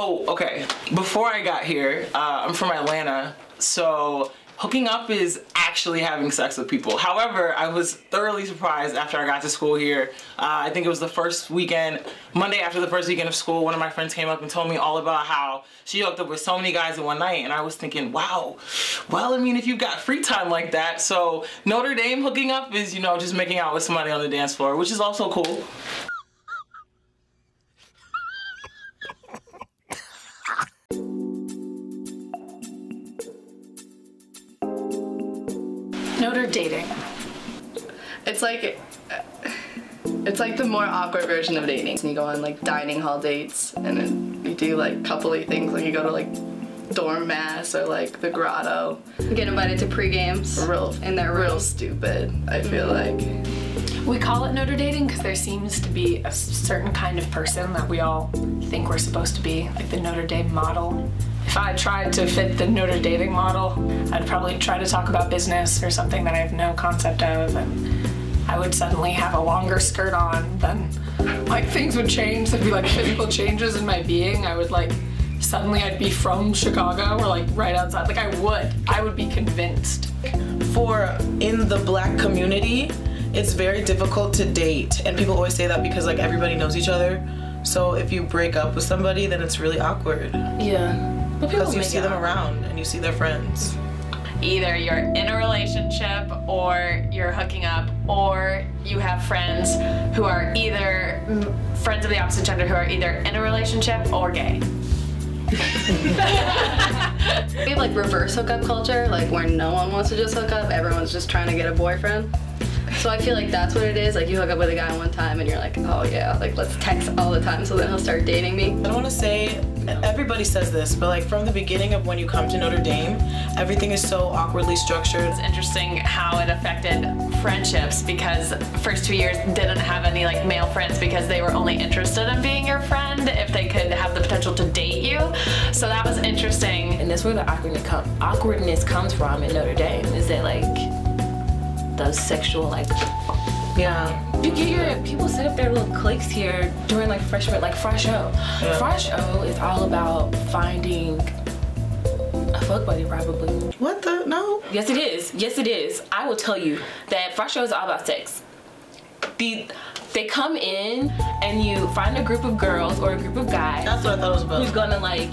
Oh, okay. Before I got here, I'm from Atlanta, so hooking up is actually having sex with people. However, I was thoroughly surprised after I got to school here. I think it was the first weekend, Monday after the first weekend of school, one of my friends came up and told me all about how she hooked up with so many guys in one night, and I was thinking, wow, well, I mean, if you've got free time like that. So Notre Dame hooking up is, you know, just making out with somebody on the dance floor, which is also cool. Notre Dating. It's like the more awkward version of dating. You go on like dining hall dates, and then you do like coupley things, like you go to like dorm mass or like the grotto. You get invited to pre-games. And they're real stupid, I feel like. We call it Notre Dating because there seems to be a certain kind of person that we all think we're supposed to be, like the Notre Dame model. If I tried to fit the Notre Dating model, I'd probably try to talk about business or something that I have no concept of, and I would suddenly have a longer skirt on, then like things would change. There'd be like physical changes in my being. I would like, suddenly I'd be from Chicago or like right outside. Like I would be convinced. For in the Black community, it's very difficult to date, and people always say that because like everybody knows each other. So if you break up with somebody, then it's really awkward. Yeah. Because you see them around and you see their friends. Either you're in a relationship or you're hooking up, or you have friends who are either friends of the opposite gender who are either in a relationship or gay. We have like reverse hookup culture, like where no one wants to just hook up, everyone's just trying to get a boyfriend. So I feel like that's what it is. Like you hook up with a guy one time and you're like, oh yeah, like let's text all the time so then he'll start dating me. I don't want to say, everybody says this, but like from the beginning of when you come to Notre Dame, everything is so awkwardly structured. It's interesting how it affected friendships, because the first 2 years didn't have any like male friends because they were only interested in being your friend if they could have the potential to date you. So that was interesting. And that's where the awkwardness comes from in Notre Dame, is that like those sexual like, yeah. You get your, people set up their little cliques here during like freshman, like Fresh O. Yeah. Fresh O is all about finding a fuck buddy, probably. What the? No. Yes it is. Yes it is. I will tell you that Fresh O is all about sex. They come in and you find a group of girls or a group of guys. That's what I thought it was about. Who's gonna like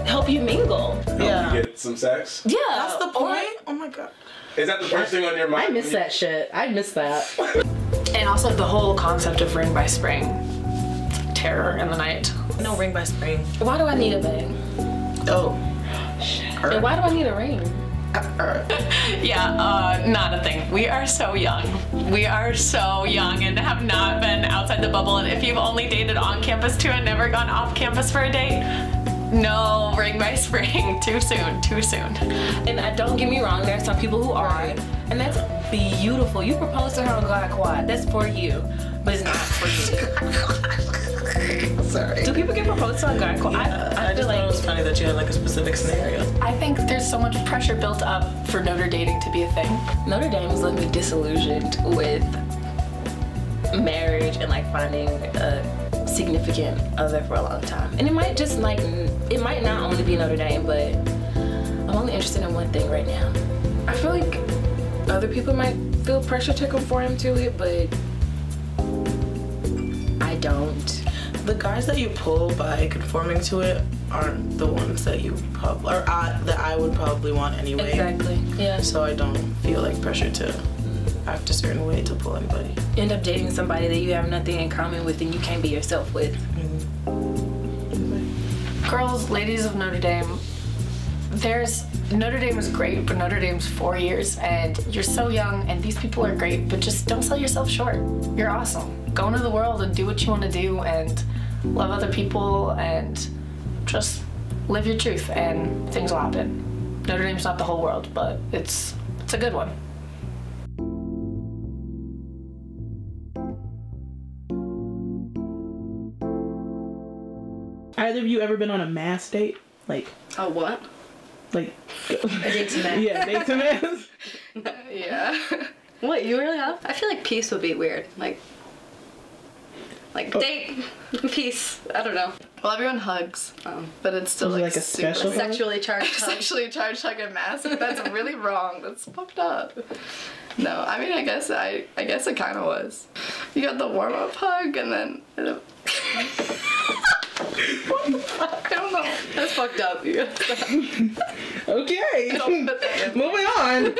help you mingle. Yeah. You get some sex? Yeah. That's the point? Oh my god. Is that the first thing on your mind? I miss that shit. I miss that. And also the whole concept of ring by spring. It's like terror in the night. No ring by spring. Why do I need a bang? Oh. And why do I need a ring? Yeah, not a thing. We are so young. We are so young and have not been outside the bubble. And if you've only dated on campus too and never gone off campus for a date, no ring by spring. Too soon, too soon. And don't get me wrong, there are some people who are, and that's beautiful. You propose to her on God Quad, that's for you, but it's not for you. Sorry. Do people get proposed to on God Quad? I just thought it was funny that you had like a specific scenario. I think there's so much pressure built up for Notre Dating to be a thing. Notre Dame has left me disillusioned with marriage and like finding a significant other for a long time. And it might just like, it might not only be Notre Dame, but I'm only interested in one thing right now. I feel like other people might feel pressure to conform to it, but I don't. The guys that you pull by conforming to it aren't the ones that you that I would probably want anyway. Exactly, yeah. So I don't feel like pressure to act a certain way to pull anybody. End up dating somebody that you have nothing in common with and you can't be yourself with. Girls, ladies of Notre Dame, Notre Dame is great, but Notre Dame's 4 years and you're so young and these people are great, but just don't sell yourself short. You're awesome. Go into the world and do what you want to do and love other people and just live your truth and things will happen. Notre Dame's not the whole world, but it's a good one. Either of you ever been on a mass date? Like, Oh, what? like, A date to mass? yeah, date to mass? Yeah. What, you really have? I feel like peace would be weird. Like date, peace, I don't know. Well, everyone hugs, but it's still Was it like, like a super special hug? Sexually charged hug. sexually charged hug and mask. That's really wrong. That's fucked up. No, I mean, I guess it kind of was. You got the warm up hug and then. What the fuck? I don't know. That's fucked up. Okay. Don't put that in. Moving on.